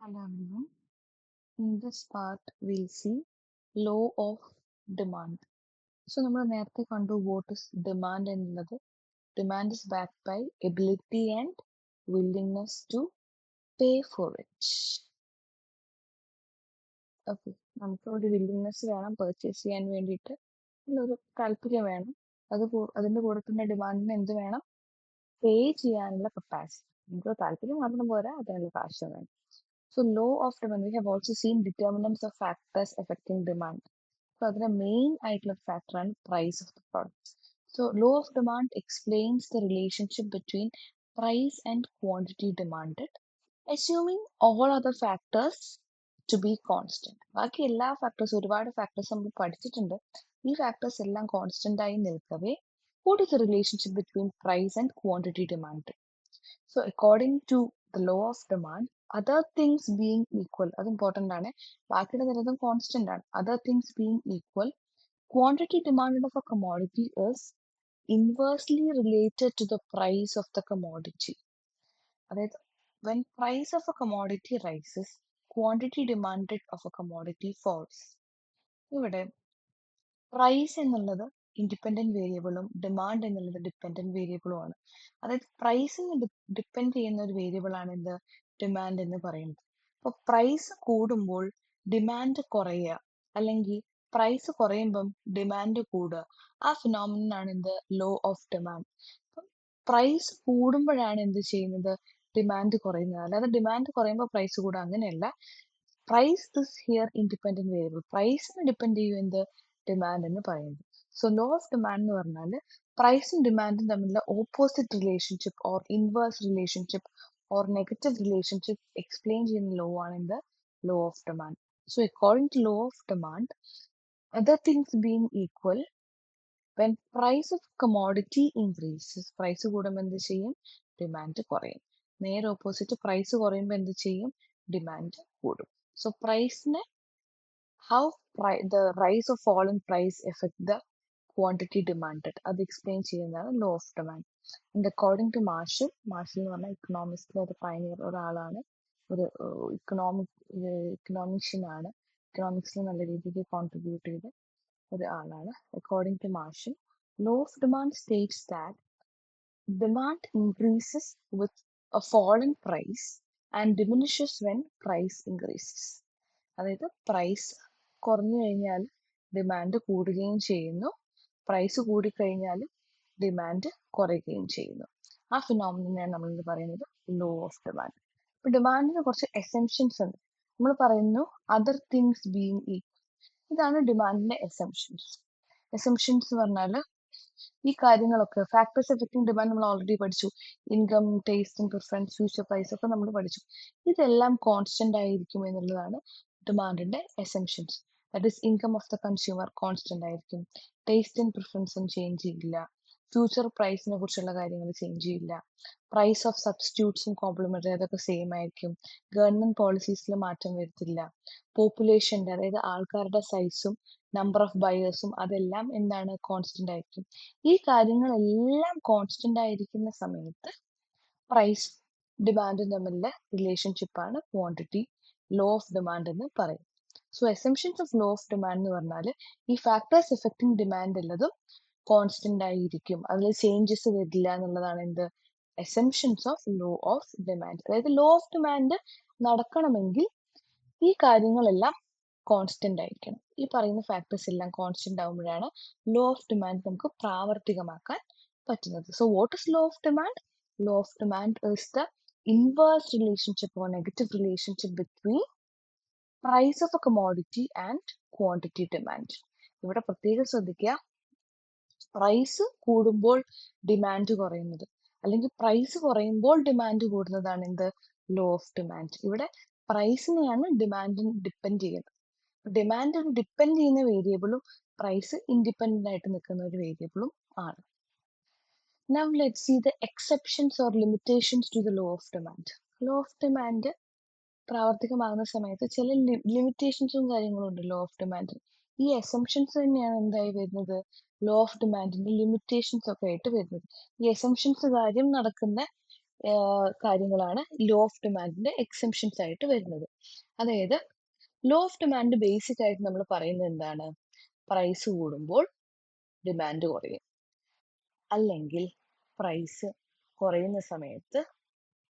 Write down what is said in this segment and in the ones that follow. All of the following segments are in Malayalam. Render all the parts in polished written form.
Hello everyone. In this part, we'll see law of demand. So, നമ്മൾ നേരത്തെ കണ്ടു what is demand എന്നുള്ളത്. Demand is backed by ability and willingness to pay for it. Okay, നമുക്ക് ഒരു വില്ലിങ്നെസ് വേണം പർച്ചേസ് ചെയ്യാൻ വേണ്ടിയിട്ട്, ഒരു താല്പര്യം വേണം. അതിൻ്റെ കൂടെ തന്നെ ഡിമാൻഡിന് എന്ത് വേണം? പേ ചെയ്യാനുള്ള കപ്പാസിറ്റി. നമുക്ക് താല്പര്യം മാത്രം പോരാ, അതിനുള്ള കാശ് വേണം. So law of demand, we have also seen determinants of factors affecting demand. So the main item factor and price of the product. So law of demand explains the relationship between price and quantity demanded, assuming all other factors to be constant. ബാക്കി എല്ലാ ഫാക്ടേഴ്സ്, ഒരുപാട് ഫാക്ടേഴ്സ് നമ്മൾ പഠിച്ചിട്ടുണ്ട്. ഈ ഫാക്ടേഴ്സ് എല്ലാം കോൺസ്റ്റന്റ് ആയി നിൽക്കവേ what is the relationship between price and quantity demanded? So according to the law of demand, other things being equal, അത് important ആണ്. ബാക്കിയുടെ നിരന്തരം കോൺസ്റ്റന്റ് ആണ്. Other things being equal, quantity demanded of a commodity is inversely related to the price of the commodity. അതായത് when price of a commodity rises, quantity demanded of a commodity falls. ഇവിടെ പ്രൈസ് എന്നുള്ളത് ഇൻഡിപെൻഡന്റ് വേരിയബിളും ഡിമാൻഡ് എന്നുള്ളത് ഡിപ്പെൻഡന്റ് വേരിയബിളും ആണ്. അതായത് പ്രൈസിന് ഡിപ്പെൻഡ് ചെയ്യുന്ന ഒരു വേരിയബിൾ ആണ് എന്ത്? ഡിമാൻഡ് എന്ന് പറയുന്നത്. അപ്പൊ പ്രൈസ് കൂടുമ്പോൾ ഡിമാൻഡ് കുറയുക, അല്ലെങ്കിൽ പ്രൈസ് കുറയുമ്പം ഡിമാൻഡ് കൂടുക, ആ ഫിനോമിനൻ ആണ് എന്ത്? Law of demand. അപ്പം പ്രൈസ് കൂടുമ്പോഴാണ് എന്ത് ചെയ്യുന്നത്? ഡിമാൻഡ് കുറയുന്നത്. അല്ലാതെ ഡിമാൻഡ് കുറയുമ്പോൾ പ്രൈസ് കൂടുക അങ്ങനെയല്ല. Price is here independent variable. പ്രൈസിന് ഡിപ്പെൻഡ് ചെയ്യും എന്ത്? ഡിമാൻഡ് എന്ന് പറയുന്നത്. സോ ലോ ഓഫ് ഡിമാൻഡ് എന്ന് പറഞ്ഞാൽ പ്രൈസും ഡിമാൻഡും തമ്മിലുള്ള opposite relationship or inverse relationship or negative relationship explain ചെയ്യുന്ന ലോ ആണ് എന്ത്? Law of demand. So according to law of demand, other things being equal, when price of commodity increases, price കൂടുമ്പോൾ എന്ത് ചെയ്യും? ഡിമാൻഡ് കുറയും. നേരെ ഓപ്പോസിറ്റ്, പ്രൈസ് കുറയുമ്പോൾ എന്ത് ചെയ്യും? ഡിമാൻഡ് കൂടും. സോ പ്രൈസിനെ how the rise or fall in price affect the quantity demanded, അത് എക്സ്പ്ലെയിൻ ചെയ്യുന്നതാണ് law of demand. And according to Marshall എന്ന് പറഞ്ഞാൽ ഇക്കണോമിക്സിലെ ഒരു പയനിയർ ഒരാളാണ്, ഒരു ഇക്കണോമിഷ്യൻ ആണ്. ഇക്കണോമിക്സിൽ നല്ല രീതിക്ക് കോൺട്രിബ്യൂട്ട് ചെയ്ത ഒരാളാണ്. According to Marshall, law of demand states that demand increases with a fall in price and diminishes when price increases. അതായത് പ്രൈസ് കുറഞ്ഞു കഴിഞ്ഞാൽ ഡിമാൻഡ് കൂടുകയും ചെയ്യുന്നു, പ്രൈസ് കൂടിക്കഴിഞ്ഞാൽ ഡിമാൻഡ് കുറയുകയും ചെയ്യുന്നു. ആ ഫിനോമിനയാണ് നമ്മൾ എന്ത് പറയുന്നത്? Law of demand. ഇപ്പൊ ഡിമാൻഡിന് കുറച്ച് എസംഷൻസ് ഉണ്ട്. നമ്മൾ പറയുന്നു അതർ തിങ്സ് ബീങ് ഈക്വൽ. ഇതാണ് ഡിമാൻഡിന്റെ എസംഷൻസ്. എസംഷൻസ് പറഞ്ഞാൽ ഈ കാര്യങ്ങളൊക്കെ ഫാക്ടേഴ്സ് എഫക്റ്റിംഗ് ഡിമാൻഡ് നമ്മൾ ഓൾറെഡി പഠിച്ചു. Income, taste and preference, future price ഒക്കെ നമ്മൾ പഠിച്ചു. ഇതെല്ലാം കോൺസ്റ്റന്റ് ആയിരിക്കും എന്നുള്ളതാണ് ഡിമാൻഡിന്റെ assumptions. That is income of the consumer constant ആയിരിക്കും, ടേസ്റ്റ് ആൻഡ് പ്രിഫറൻസും ചേഞ്ച് ചെയ്യില്ല, ഫ്യൂച്ചർ പ്രൈസിനെ കുറിച്ചുള്ള കാര്യങ്ങൾ ചേഞ്ച് ചെയ്യില്ല, പ്രൈസ് ഓഫ് സബ്സ്റ്റിറ്റ്യൂട്ട്സും കോംപ്ലിമെന്ററി അതൊക്കെ സെയിം ആയിരിക്കും, ഗവൺമെന്റ് പോളിസീസിൽ മാറ്റം വരുത്തില്ല, പോപ്പുലേഷന്റെ അതായത് ആൾക്കാരുടെ സൈസും നമ്പർ ഓഫ് ബയേഴ്സും അതെല്ലാം എന്താണ്? കോൺസ്റ്റന്റ് ആയിരിക്കും. ഈ കാര്യങ്ങളെല്ലാം കോൺസ്റ്റന്റ് ആയിരിക്കുന്ന സമയത്ത് പ്രൈസ് ഡിമാൻഡും തമ്മിലുള്ള റിലേഷൻഷിപ്പാണ് ക്വാണ്ടിറ്റി ലോ ഓഫ് ഡിമാൻഡ് എന്ന് പറയും. So assumptions of law of demand എന്ന് പറഞ്ഞാൽ ഈ ഫാക്ടേഴ്സ് എഫക്റ്റിംഗ് ഡിമാൻഡ് ഉള്ളതും കോൺസ്റ്റന്റ് ആയിരിക്കും, അതിൽ ചേഞ്ചസ് വരില്ല എന്നുള്ളതാണ് എന്ത്? Assumptions of law of demand. അതായത് ലോ ഓഫ് ഡിമാൻഡ് നടക്കണമെങ്കിൽ ഈ കാര്യങ്ങളെല്ലാം കോൺസ്റ്റന്റ് ആയിരിക്കണം. ഈ പറയുന്ന ഫാക്ടേഴ്സ് എല്ലാം കോൺസ്റ്റന്റ് ആകുമ്പോഴാണ് ലോ ഓഫ് ഡിമാൻഡ് നമുക്ക് പ്രാവർത്തികമാക്കാൻ പറ്റുന്നത്. So what is law of demand? Law of demand is the inverse relationship or negative relationship between price of a commodity and quantity demand. ഇവിടെ പ്രത്യേകം ശ്രദ്ധിക്കുക, പ്രൈസ് കൂടുമ്പോൾ ഡിമാൻഡ് കുറയുന്നത്, അല്ലെങ്കിൽ പ്രൈസ് കുറയുമ്പോൾ ഡിമാൻഡ് കൂടുന്നതാണ് എന്ത്? Law of demand. ഇവിടെ പ്രൈസിനെയാണ് ഡിമാൻഡിന് ഡിപ്പെൻഡ് ചെയ്യുന്നത്. ഡിമാൻഡ് ഡിപ്പെൻഡ് ചെയ്യുന്ന വേരിയബിളും പ്രൈസ് ഇൻഡിപെൻഡന്റ് ആയിട്ട് നിൽക്കുന്ന ഒരു വേരിയബിളും ആണ്. Now let's see the exceptions or limitations to the law of demand. Law of demand പ്രാവർത്തികമാകുന്ന സമയത്ത് ചില ലിമിറ്റേഷൻസും കാര്യങ്ങളും ഉണ്ട് ലോ ഓഫ് ഡിമാൻഡിന്. ഈ എസംഷൻസ് തന്നെയാണ് എന്തായി വരുന്നത്? ലോ ഓഫ് ഡിമാൻഡിന്റെ ലിമിറ്റേഷൻസ് ഒക്കെ ആയിട്ട് വരുന്നത്. ഈ എസംഷൻസ് കാര്യം നടക്കുന്ന കാര്യങ്ങളാണ് ലോ ഓഫ് ഡിമാൻഡിന്റെ എക്സെംഷൻസ് ആയിട്ട് വരുന്നത്. അതായത് ലോ ഓഫ് ഡിമാൻഡ് ബേസിക് ആയിട്ട് നമ്മൾ പറയുന്നത് എന്താണ്? പ്രൈസ് കൂടുമ്പോൾ ഡിമാൻഡ് കുറയും, അല്ലെങ്കിൽ പ്രൈസ് കുറയുന്ന സമയത്ത്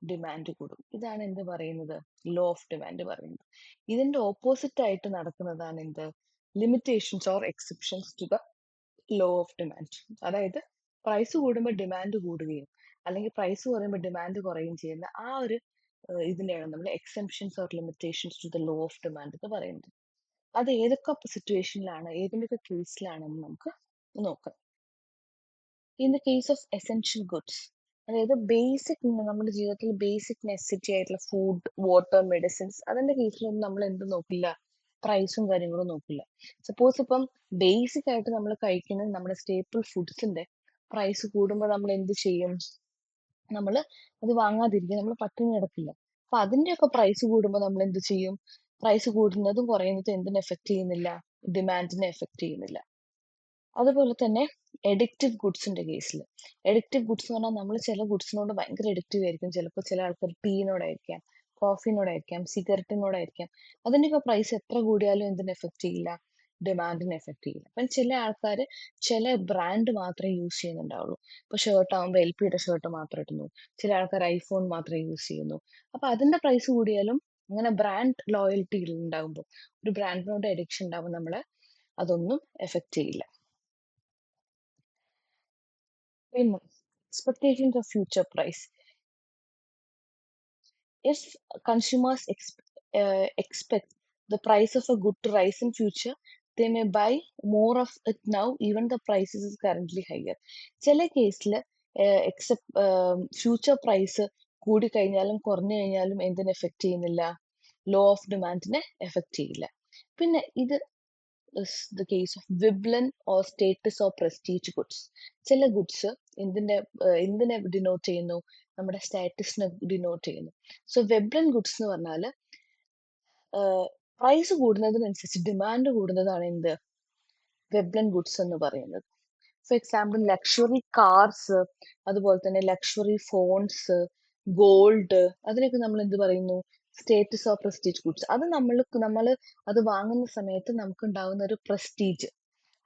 ഡിമാൻഡ് കൂടും. ഇതാണ് എന്ത് പറയുന്നത്? ലോ ഓഫ് ഡിമാൻഡ് പറയുന്നത്. ഇതിന്റെ ഓപ്പോസിറ്റ് ആയിട്ട് നടക്കുന്നതാണ് എന്ത്? Limitations or exceptions to the law of demand. അതായത് പ്രൈസ് കൂടുമ്പോൾ ഡിമാൻഡ് കൂടുകയും അല്ലെങ്കിൽ പ്രൈസ് കുറയുമ്പോൾ ഡിമാൻഡ് കുറയുകയും ചെയ്യുന്ന ആ ഒരു ഇതിനെയാണ് നമ്മൾ exceptions or limitations to the law of demand എന്ന് പറയുന്നത്. അത് ഏതൊക്കെ സിറ്റുവേഷനിലാണ്, ഏതിൻ്റെയൊക്കെ കേസിലാണെന്ന് നമുക്ക് നോക്കാം. In the case of essential goods, അതായത് ബേസിക്, നമ്മുടെ ജീവിതത്തിൽ ബേസിക് നെസസിറ്റി ആയിട്ടുള്ള ഫുഡ്, വാട്ടർ, മെഡിസിൻസ്, അതിന്റെ കേസിലൊന്നും നമ്മൾ എന്ത് നോക്കില്ല? പ്രൈസും കാര്യങ്ങളും നോക്കില്ല. സപ്പോസ് ഇപ്പം ബേസിക് ആയിട്ട് നമ്മൾ കഴിക്കുന്ന നമ്മുടെ സ്റ്റേപ്പിൾ ഫുഡ്സിന്റെ പ്രൈസ് കൂടുമ്പോൾ നമ്മൾ എന്ത് ചെയ്യും? നമ്മൾ അത് വാങ്ങാതിരിക്കും, നമ്മൾ പട്ടിണി കിടക്കില്ല. അപ്പൊ അതിന്റെയൊക്കെ പ്രൈസ് കൂടുമ്പോൾ നമ്മൾ എന്ത് ചെയ്യും? പ്രൈസ് കൂടുന്നതും കുറയുന്നതും എന്തിനെ എഫക്ട് ചെയ്യുന്നില്ല? ഡിമാൻഡിനെ എഫക്ട് ചെയ്യുന്നില്ല. അതുപോലെ തന്നെ എഡിക്റ്റീവ് ഗുഡ്സിന്റെ കേസിൽ, എഡിക്റ്റീവ് ഗുഡ്സ് എന്ന് പറഞ്ഞാൽ നമ്മൾ ചില ഗുഡ്സിനോട് ഭയങ്കര എഡിക്റ്റീവ് ആയിരിക്കും. ചിലപ്പോൾ ചില ആൾക്കാർ ടീനോടായിരിക്കാം, കോഫിനോടായിരിക്കാം, സിഗരറ്റിനോടായിരിക്കാം. അതിന്റെയൊക്കെ പ്രൈസ് എത്ര കൂടിയാലും എന്തിനെ എഫക്ട് ചെയ്യില്ല? ഡിമാൻഡിനെ എഫക്ട് ചെയ്യില്ല. അപ്പം ചില ആൾക്കാർ ചില ബ്രാൻഡ് മാത്രമേ യൂസ് ചെയ്യുന്നുണ്ടാവുള്ളൂ. ഇപ്പൊ ഷർട്ട് ആകുമ്പോൾ LPയുടെ ഷർട്ട് മാത്രം ഇടുന്നു, ചില ആൾക്കാർ ഐഫോൺ മാത്രമേ യൂസ് ചെയ്യുന്നു. അപ്പൊ അതിന്റെ പ്രൈസ് കൂടിയാലും, അങ്ങനെ ബ്രാൻഡ് ലോയൽറ്റി ഉണ്ടാകുമ്പോൾ, ഒരു ബ്രാൻഡിനോട് അഡിക്ഷൻ ഉണ്ടാകുമ്പോൾ നമ്മളെ അതൊന്നും എഫക്ട് ചെയ്യില്ല. പിന്നെ expectations of future price. If consumers expect the price of a good to rise in future, they may buy more of it now, even the prices is currently higher. ചില കേസിൽ എക്സെപ്റ്റ് ഫ്യൂച്ചർ പ്രൈസ് കൂടി കഴിഞ്ഞാലും കുറഞ്ഞു കഴിഞ്ഞാലും എന്തിനെ എഫക്ട് ചെയ്യുന്നില്ല? ലോ ഓഫ് ഡിമാൻഡിനെ എഫക്ട് ചെയ്യില്ല. പിന്നെ ഇത് is the case of Veblen or status or prestige goods. ചില ഗുഡ്സ് എന്തിനെ ഡിനോട്ട് ചെയ്യുന്നു? നമ്മുടെ സ്റ്റാറ്റസിനെ ഡിനോട്ട് ചെയ്യുന്നു. സോ വെബ്ലൻ ഗുഡ്സ് എന്ന് പറഞ്ഞാൽ പ്രൈസ് കൂടുന്നതിനനുസരിച്ച് ഡിമാൻഡ് കൂടുന്നതാണ് എന്ത്? വെബ്ലൻ ഗുഡ്സ് എന്ന് പറയുന്നത്. ഫോർ എക്സാമ്പിൾ ലക്ഷറി കാർസ്, അതുപോലെ തന്നെ ലക്ഷറി ഫോൺസ്, ഗോൾഡ്, അതിനൊക്കെ നമ്മൾ എന്ത് പറയുന്നു? Status of prestige goods. അത് നമ്മൾ അത് വാങ്ങുന്ന സമയത്ത് നമുക്ക് ഉണ്ടാകുന്ന ഒരു പ്രസ്റ്റീജ്,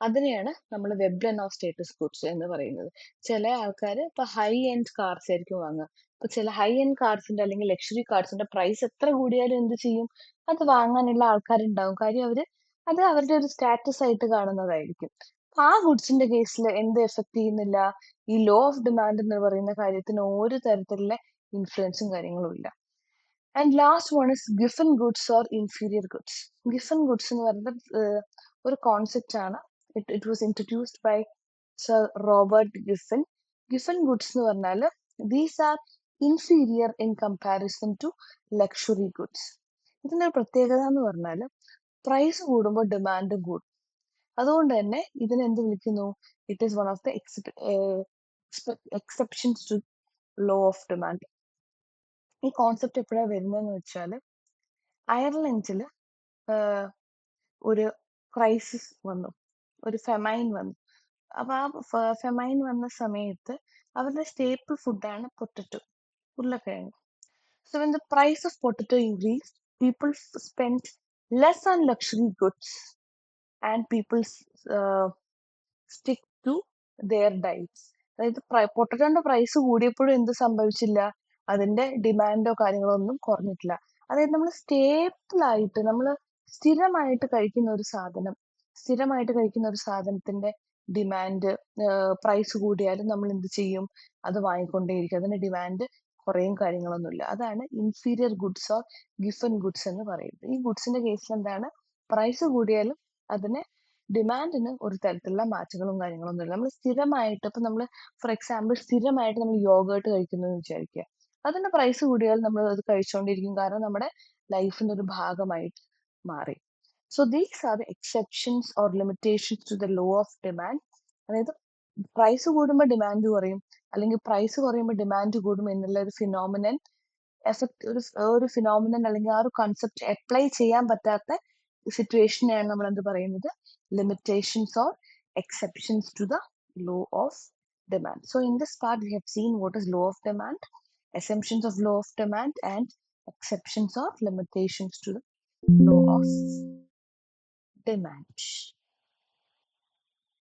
അതിനെയാണ് നമ്മൾ വെബ്ലൻ ഓഫ് സ്റ്റേറ്റസ് ഗുഡ്സ് എന്ന് പറയുന്നത്. ചില ആൾക്കാർ ഇപ്പൊ ഹൈ എൻഡ് കാർസ് ആയിരിക്കും വാങ്ങുക. ഇപ്പൊ ചില ഹൈ എൻഡ് കാർസിന്റെ അല്ലെങ്കിൽ ലക്ഷറി കാർസിന്റെ പ്രൈസ് എത്ര കൂടിയാലും എന്ത് ചെയ്യും? അത് വാങ്ങാനുള്ള ആൾക്കാരുണ്ടാവും. കാര്യം അത് അവരുടെ ഒരു സ്റ്റാറ്റസ് ആയിട്ട് കാണുന്നതായിരിക്കും. അപ്പൊ ആ ഗുഡ്സിന്റെ കേസിൽ എന്ത് എഫക്ട് ചെയ്യുന്നില്ല? ഈ ലോ ഓഫ് ഡിമാൻഡ് എന്ന് പറയുന്ന കാര്യത്തിന് ഒരു തരത്തിലുള്ള ഇൻഫ്ലുവൻസും കാര്യങ്ങളും ഇല്ല. And last one is Giffen goods or inferior goods. Giffen goods എന്ന് പറയുന്നത് ഒരു കോൺസെപ്റ്റ് ആണ്. It was introduced by sir Robert Giffen. Giffen goods എന്ന് പറഞ്ഞാൽ these are inferior in comparison to luxury goods. ഇതിന്റെ പ്രത്യേകത എന്ന് പറഞ്ഞാൽ പ്രൈസ് കൂടുമ്പോൾ ഡിമാൻഡ് കൂടും. അതുകൊണ്ട് തന്നെ ഇതിനെ എന്ത് വിളിക്കുന്നു? It is one of the exceptions to law of demand. ഈ കോൺസെപ്റ്റ് എപ്പോഴാണ് വരുന്നതെന്ന് വെച്ചാൽ, അയർലൻഡിൽ ഒരു ക്രൈസിസ് വന്നു, ഒരു ഫെമൈൻ വന്നു. അപ്പൊ ആ ഫെമൈൻ വന്ന സമയത്ത് അവരുടെ സ്റ്റേപ്പിൾ ഫുഡാണ് പൊട്ടറ്റോ, ഉരുളക്കിഴങ്ങ്. So when the price of potato increased, people spent less on luxury goods and people uh, stick to their diets. അതായത് പൊട്ടറ്റോന്റെ പ്രൈസ് കൂടിയപ്പോഴും എന്ത് സംഭവിച്ചില്ല? അതിന്റെ ഡിമാൻഡോ കാര്യങ്ങളോ ഒന്നും കുറഞ്ഞിട്ടില്ല. അതായത് നമ്മൾ സ്റ്റേപ്പിൾ ആയിട്ട്, നമ്മൾ സ്ഥിരമായിട്ട് കഴിക്കുന്ന ഒരു സാധനം, സ്ഥിരമായിട്ട് കഴിക്കുന്ന ഒരു സാധനത്തിന്റെ ഡിമാൻഡ്, പ്രൈസ് കൂടിയാലും നമ്മൾ എന്ത് ചെയ്യും? അത് വാങ്ങിക്കൊണ്ടേയിരിക്കും. അതിന്റെ ഡിമാൻഡ് കുറയും കാര്യങ്ങളൊന്നുമില്ല. അതാണ് inferior goods or Giffen goods എന്ന് പറയുന്നത്. ഈ ഗുഡ്സിന്റെ കേസിൽ എന്താണ്? പ്രൈസ് കൂടിയാലും അതിന് ഡിമാൻഡിന് ഒരു തരത്തിലുള്ള മാറ്റങ്ങളും കാര്യങ്ങളൊന്നും ഇല്ല. നമ്മൾ സ്ഥിരമായിട്ട്, ഇപ്പൊ നമ്മൾ ഫോർ എക്സാമ്പിൾ സ്ഥിരമായിട്ട് നമ്മൾ യോഗേർട്ട് കഴിക്കുന്നു എന്ന് വിചാരിക്കുക. അതിന്റെ പ്രൈസ് കൂടിയാൽ നമ്മൾ അത് കഴിച്ചുകൊണ്ടിരിക്കും, കാരണം നമ്മുടെ ലൈഫിന്റെ ഒരു ഭാഗമായിട്ട് മാറി. So these are the exceptions or limitations to the law of demand. അതായത് പ്രൈസ് കൂടുമ്പോൾ ഡിമാൻഡ് കുറയും, അല്ലെങ്കിൽ പ്രൈസ് കുറയുമ്പോൾ ഡിമാൻഡ് കൂടും എന്നുള്ള ഒരു ഫിനോമിനൻ എഫക്ട്, ഒരു ഫിനോമിനൻ അല്ലെങ്കിൽ ആ ഒരു കൺസെപ്റ്റ് അപ്ലൈ ചെയ്യാൻ പറ്റാത്ത സിറ്റുവേഷനെയാണ് നമ്മൾ എന്ത് പറയുന്നത്? limitations or exceptions to the law of demand. So in this part we have seen what is law of demand, assumptions of law of demand and exceptions or limitations to the law of demand.